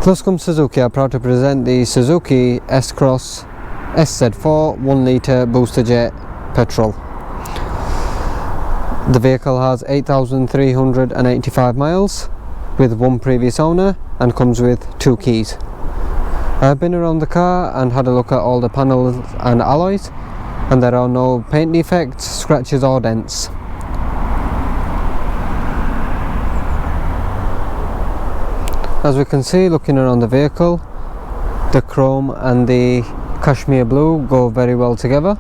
Luscombe Suzuki are proud to present the Suzuki S-Cross SZ4 1 litre Boosterjet petrol. The vehicle has 8,385 miles with one previous owner and comes with 2 keys. I've been around the car and had a look at all the panels and alloys, and there are no paint defects, scratches or dents. As we can see, looking around the vehicle, the chrome and the cashmere blue go very well together.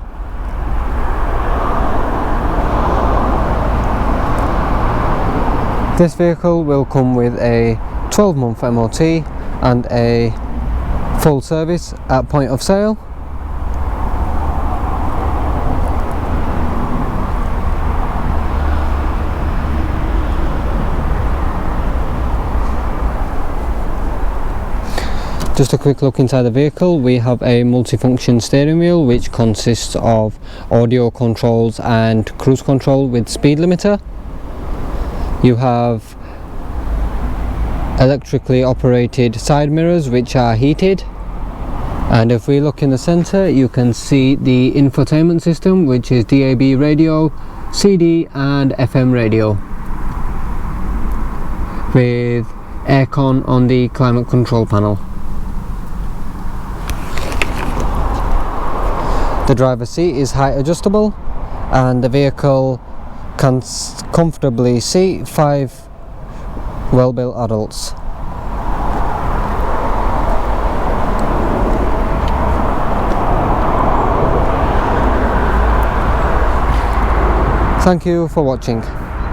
This vehicle will come with a 12-month MOT and a full service at point of sale. Just a quick look inside the vehicle. We have a multifunction steering wheel which consists of audio controls and cruise control with speed limiter. You have electrically operated side mirrors which are heated, and if we look in the center you can see the infotainment system, which is DAB radio, CD and FM radio, with aircon on the climate control panel. The driver's seat is height adjustable, and the vehicle can comfortably seat 5 well-built adults. Thank you for watching.